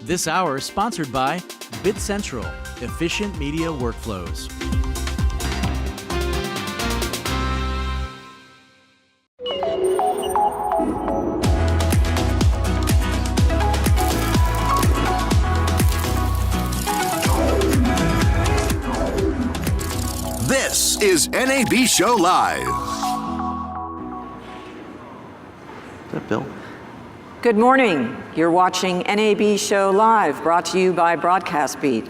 This hour is sponsored by Bit Central, efficient media workflows. This is NAB Show Live. Is that Bill? Good morning. You're watching NAB Show Live, brought to you by Broadcast Beat.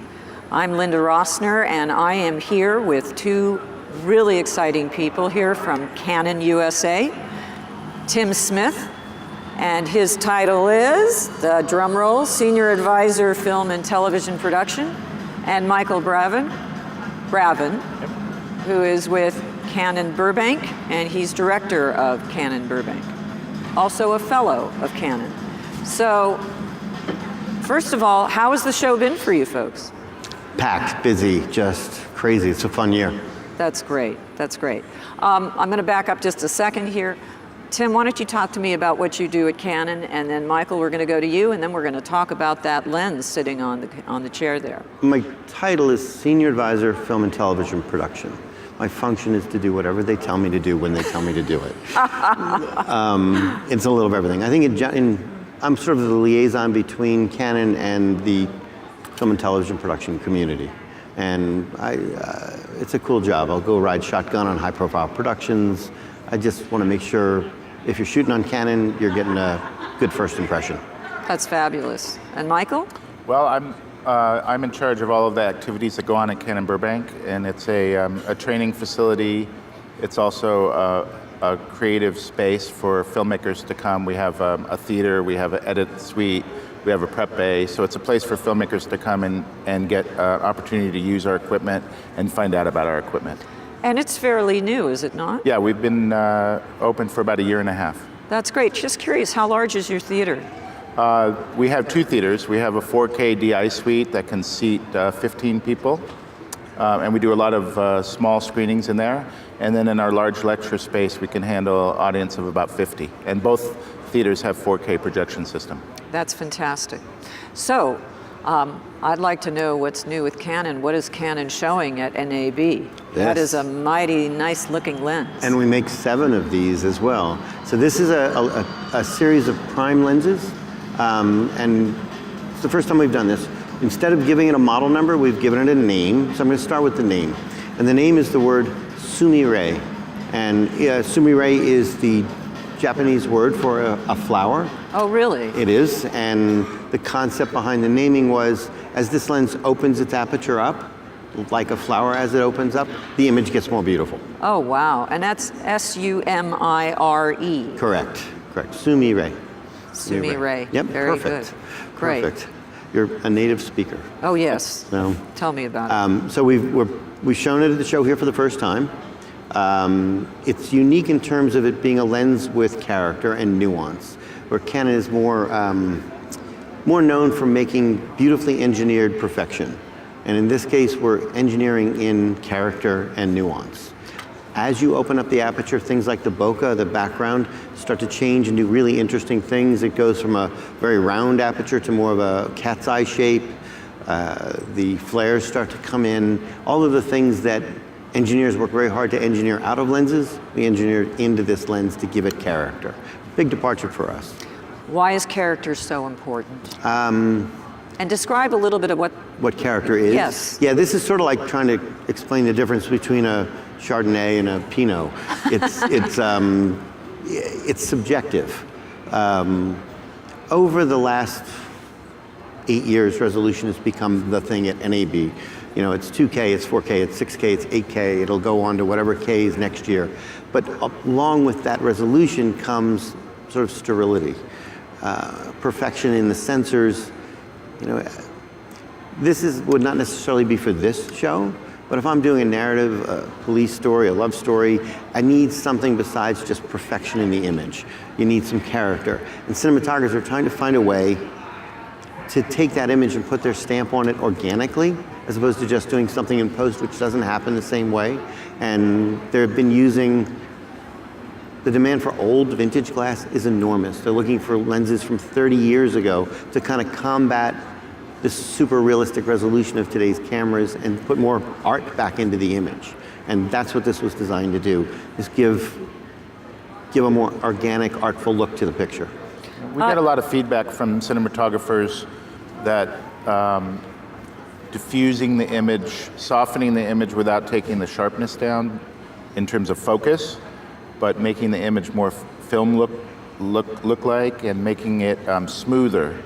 I'm Linda Rosner, and I am here with two really exciting people here from Canon USA. Tim Smith, and his title is, the drum roll, Senior Advisor, Film and Television Production, and Michael Bravin, who is with Canon Burbank, and he's director of Canon Burbank, also a fellow of Canon. So, first of all, how has the show been for you folks? Packed, busy, just crazy. It's a fun year. That's great, that's great. I'm gonna back up just a second here. Tim, why don't you talk to me about what you do at Canon, and then Michael, we're gonna go to you, and then we're gonna talk about that lens sitting on the chair there. My title is Senior Advisor, Film and Television Production. My function is to do whatever they tell me to do when they tell me to do it. It's a little of everything. I think I'm sort of the liaison between Canon and the film and television production community. And it's a cool job. I'll go ride shotgun on high-profile productions. I just want to make sure if you're shooting on Canon, you're getting a good first impression. That's fabulous. And Michael? Well, I'm in charge of all of the activities that go on at Canon Burbank, and it's a training facility. It's also a creative space for filmmakers to come. We have a theater, we have an edit suite, we have a prep bay, so it's a place for filmmakers to come and get an opportunity to use our equipment and find out about our equipment. And it's fairly new, is it not? Yeah, we've been open for about a year and a half. That's great. Just curious, how large is your theater? We have two theaters. We have a 4K DI suite that can seat 15 people. And we do a lot of small screenings in there. And then in our large lecture space, we can handle an audience of about 50. And both theaters have 4K projection system. That's fantastic. So, I'd like to know what's new with Canon. What is Canon showing at NAB? Yes. That is a mighty nice looking lens. And we make 7 of these as well. So this is a series of prime lenses. And it's the first time we've done this. Instead of giving it a model number, we've given it a name. So I'm going to start with the name. And the name is the word sumire. And sumire is the Japanese word for a flower. Oh, really? It is. And the concept behind the naming was, as this lens opens its aperture up, like a flower as it opens up, the image gets more beautiful. Oh, wow. And that's S-U-M-I-R-E. Correct. Sumire. Sumire. Yep, Very perfect. good. Great. Perfect. You're a native speaker. Oh, yes. So, tell me about it. So we've shown it at the show here for the first time. It's unique in terms of it being a lens with character and nuance, where Canon is more known for making beautifully engineered perfection. And in this case, we're engineering in character and nuance. As you open up the aperture, things like the bokeh, the background, start to change and do really interesting things. It goes from a very round aperture to more of a cat's eye shape. The flares start to come in. All of the things that engineers work very hard to engineer out of lenses, we engineered into this lens to give it character. Big departure for us. Why is character so important? And describe a little bit of what character is. Yes. Yeah, this is sort of like trying to explain the difference between a Chardonnay and a Pinot. It's subjective. Over the last 8 years, resolution has become the thing at NAB. You know, it's 2K, it's 4K, it's 6K, it's 8K. It'll go on to whatever K is next year. But along with that resolution comes sort of sterility, perfection in the sensors. You know, would not necessarily be for this show, but if I'm doing a narrative, a police story, a love story, I need something besides just perfection in the image. You need some character. And cinematographers are trying to find a way to take that image and put their stamp on it organically, as opposed to just doing something in post, which doesn't happen the same way. And they've been using, the demand for old vintage glass is enormous. They're looking for lenses from 30 years ago to kind of combat this super realistic resolution of today's cameras and put more art back into the image. And that's what this was designed to do, is give a more organic, artful look to the picture. We get a lot of feedback from cinematographers that diffusing the image, softening the image without taking the sharpness down in terms of focus, but making the image more film look like and making it smoother.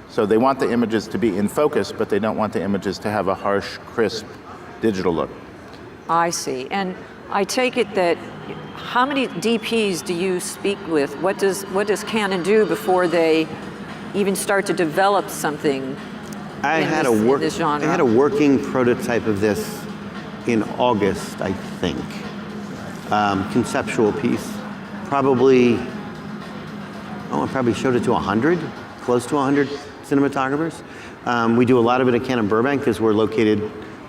So they want the images to be in focus, but they don't want the images to have a harsh, crisp digital look. I see. And I take it that, how many DPs do you speak with? What does Canon do before they even start to develop something in this genre? I had a working prototype of this in August, I think. Conceptual piece. I probably showed it to 100, close to 100 cinematographers. We do a lot of it at Canon Burbank because we're located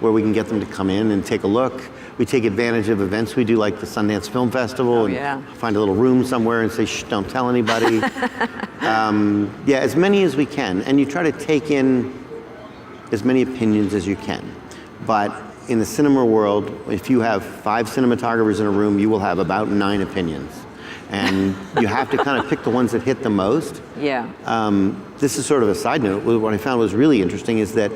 where we can get them to come in and take a look. We take advantage of events we do, like the Sundance Film Festival, and find a little room somewhere and say, shh, don't tell anybody. Yeah, as many as we can. And you try to take in as many opinions as you can. But in the cinema world, if you have 5 cinematographers in a room, you will have about 9 opinions. And you have to kind of pick the ones that hit the most. Yeah. This is sort of a side note. What I found was really interesting is that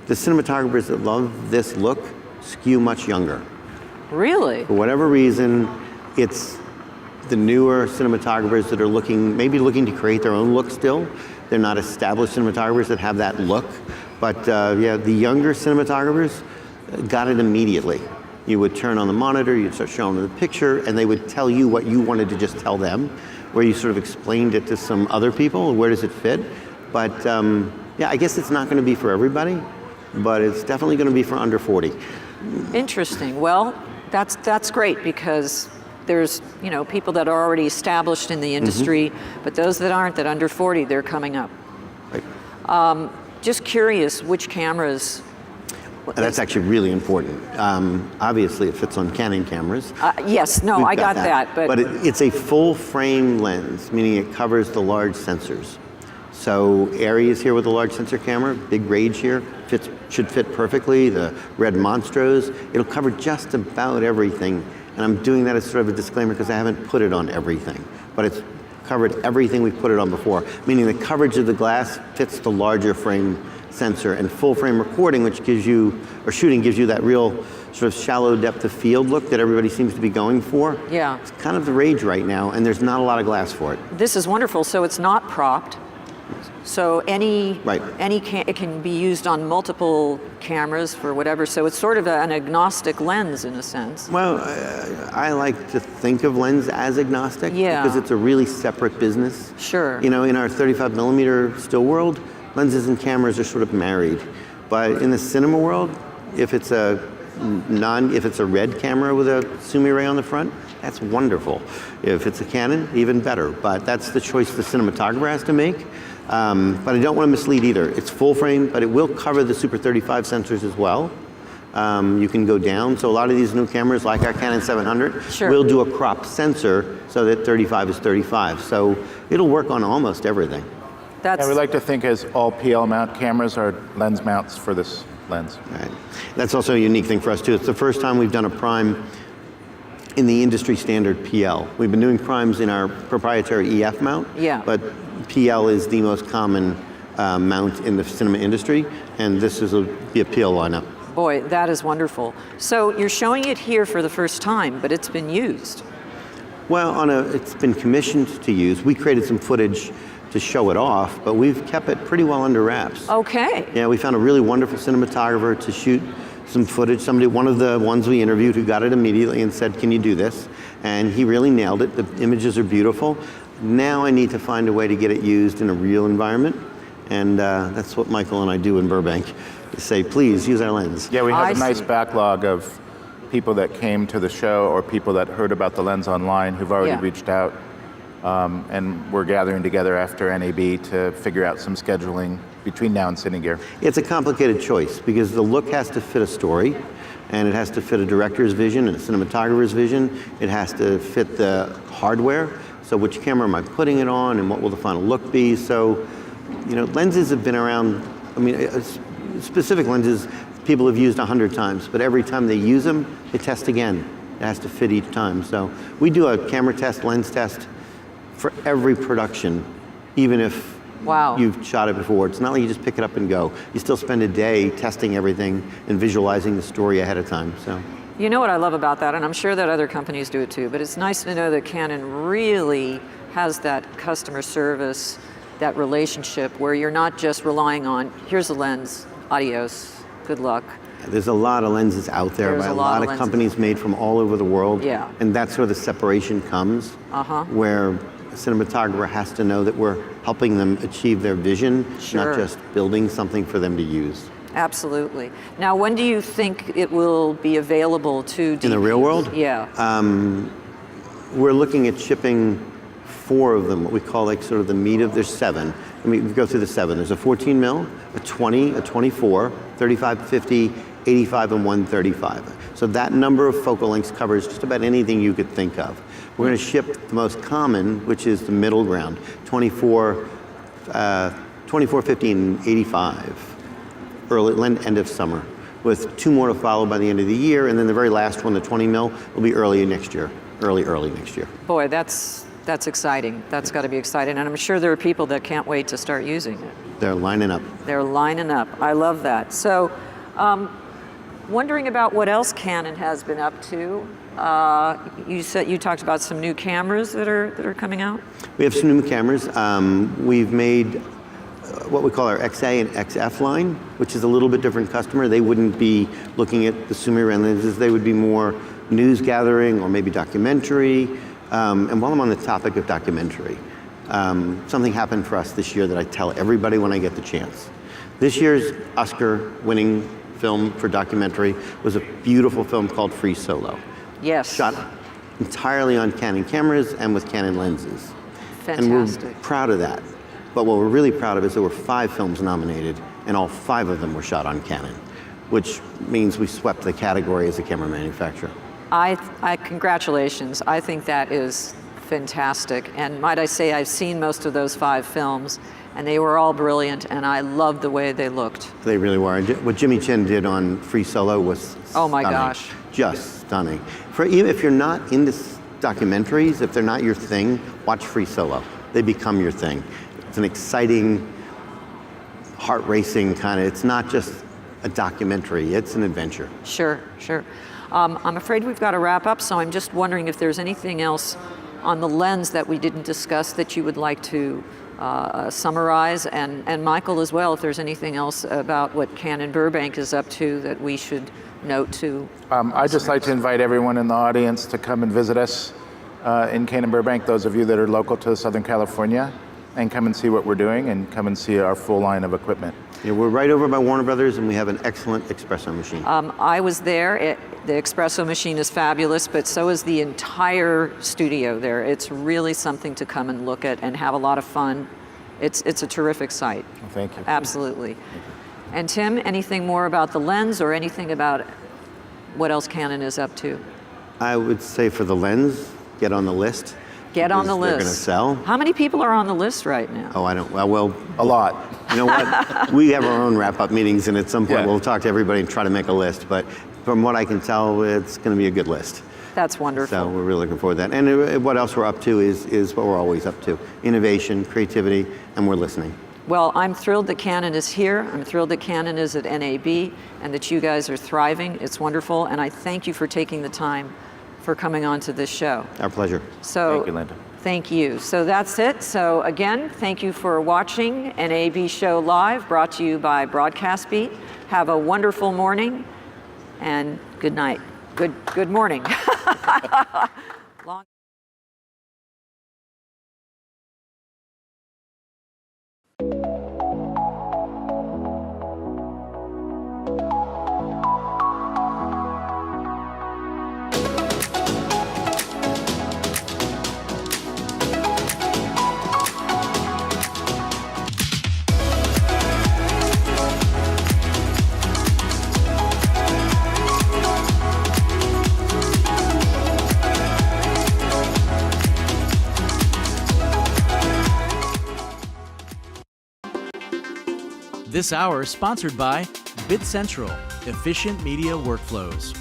the cinematographers that love this look skew much younger. Really? For whatever reason, it's the newer cinematographers that are maybe looking to create their own look still. They're not established cinematographers that have that look. But yeah, the younger cinematographers got it immediately. You would turn on the monitor, you'd start showing them the picture, and they would tell you what you wanted to just tell them, where you sort of explained it to some other people, where does it fit? But yeah, I guess it's not going to be for everybody, but it's definitely going to be for under 40. Interesting. Well, that's great, because there's people that are already established in the industry, but those that aren't, that under 40, they're coming up. Right. Just curious, which cameras? That's actually really important. Obviously, it fits on Canon cameras. Yes, no, I got that. But it's a full frame lens, meaning it covers the large sensors. So Aries here with a large sensor camera, big Rage here, should fit perfectly. The red Monstros, it'll cover just about everything. And I'm doing that as sort of a disclaimer because I haven't put it on everything. But it's covered everything we've put it on before, meaning the coverage of the glass fits the larger frame sensor, and full frame recording, which gives you, or shooting gives you that real sort of shallow depth of field look that everybody seems to be going for. Yeah. It's kind of the rage right now, and there's not a lot of glass for it. This is wonderful. So it's not propped. So it can be used on multiple cameras for whatever. So it's sort of an agnostic lens in a sense. Well, I like to think of lens as agnostic because it's a really separate business. Sure. In our 35 millimeter still world, lenses and cameras are sort of married. But in the cinema world, if it's a red camera with a Sumi-Ray on the front, that's wonderful. If it's a Canon, even better. But that's the choice the cinematographer has to make. But I don't want to mislead either. It's full frame, but it will cover the Super 35 sensors as well. You can go down. So a lot of these new cameras, like our Canon 700, will do a cropped sensor so that 35 is 35. So it'll work on almost everything. We like to think as all PL mount cameras are lens mounts for this lens. Right. That's also a unique thing for us too. It's the first time we've done a prime in the industry standard PL. We've been doing primes in our proprietary EF mount, but PL is the most common mount in the cinema industry, and this will be a PL lineup. Boy, that is wonderful. So you're showing it here for the first time, but it's been used. Well, it's been commissioned to use. We created some footage to show it off, but we've kept it pretty well under wraps. Okay. Yeah, we found a really wonderful cinematographer to shoot some footage. One of the ones we interviewed who got it immediately and said, can you do this? And he really nailed it. The images are beautiful. Now I need to find a way to get it used in a real environment. And that's what Michael and I do in Burbank, to say, please use our lens. Yeah, we have a nice backlog of people that came to the show or people that heard about the lens online who've already reached out. And we're gathering together after NAB to figure out some scheduling between now and Cinegear. It's a complicated choice because the look has to fit a story, and it has to fit a director's vision and a cinematographer's vision. It has to fit the hardware. So which camera am I putting it on, and what will the final look be? So, lenses have been around I mean, specific lenses people have used 100 times, but every time they use them, they test again. It has to fit each time. So we do a camera test, lens test for every production, even if Wow. you've shot it before. It's not like you just pick it up and go. You still spend a day testing everything and visualizing the story ahead of time. So. You know what I love about that, and I'm sure that other companies do it too, but it's nice to know that Canon really has that customer service, that relationship where you're not just relying on, here's the lens, adios, good luck. There's a lot of lenses out there There's by a a lot lot of of lenses. companies made from all over the world. Yeah. And that's where the separation comes, where a cinematographer has to know that we're helping them achieve their vision, Sure. not just building something for them to use. Absolutely. Now, when do you think it will be available to In the real world? Yeah. We're looking at shipping 4 of them, what we call like sort of the meat of, there's 7. Let me go through the 7. There's a 14 mil, a 20, a 24, 35, 50, 85, and 135. So that number of focal lengths covers just about anything you could think of. We're going to ship the most common, which is the middle ground, 24, 50, and 85, end of summer, with 2 more to follow by the end of the year, and then the very last one, the 20 mil, will be early next year, early next year. Boy, that's exciting. That's got to be exciting. And I'm sure there are people that can't wait to start using it. They're lining up. They're lining up. I love that. So, wondering about what else Canon has been up to. You talked about some new cameras that are coming out. We have some new cameras. We've made what we call our XA and XF line, which is a little bit different customer. They wouldn't be looking at the Sumiran lenses. They would be more news gathering or maybe documentary. And while I'm on the topic of documentary, something happened for us this year that I tell everybody when I get the chance. This year's Oscar-winning film for documentary was a beautiful film called Free Solo. Yes. Shot entirely on Canon cameras and with Canon lenses. And Fantastic. we're proud of that. But what we're really proud of is there were 5 films nominated, and all 5 of them were shot on Canon, which means we swept the category as a camera manufacturer. Congratulations. I think that is fantastic. And might I say, I've seen most of those 5 films, and they were all brilliant, and I loved the way they looked. They really were. What Jimmy Chin did on Free Solo was Oh my stunning. gosh. Just stunning. Even if you're not into documentaries, if they're not your thing, watch Free Solo. They become your thing. It's an exciting, heart-racing kind of, it's not just a documentary, it's an adventure. Sure. I'm afraid we've got to wrap up, so I'm just wondering if there's anything else on the lens that we didn't discuss that you would like to summarize, and Michael as well, if there's anything else about what Canon Burbank is up to that we should note to. I'd just like to invite everyone in the audience to come and visit us in Canon Burbank, those of you that are local to Southern California, and come and see what we're doing and come and see our full line of equipment. Yeah, we're right over by Warner Brothers, and we have an excellent espresso machine. I was there. The espresso machine is fabulous, but so is the entire studio there. It's really something to come and look at and have a lot of fun. It's a terrific site. Well, thank you. Absolutely. And Tim, anything more about the lens or anything about what else Canon is up to? I would say for the lens, get on the list. Get on the because list. They're going to sell. How many people are on the list right now? Oh, I don't, well, A lot. you know what? We have our own wrap-up meetings, and at some point Yeah. we'll talk to everybody and try to make a list. But from what I can tell, it's going to be a good list. That's wonderful. So we're really looking forward to that. And what else we're up to is what we're always up to. Innovation, creativity, and we're listening. Well, I'm thrilled that Canon is here. I'm thrilled that Canon is at NAB and that you guys are thriving. It's wonderful, and I thank you for taking the time for coming on to this show. Our pleasure. So, Thank you, Linda. Thank you. So that's it. So again, thank you for watching NAB Show Live, brought to you by Broadcast Beat. Have a wonderful morning and good night. Good morning. Long This hour is sponsored by Bit Central, efficient media workflows.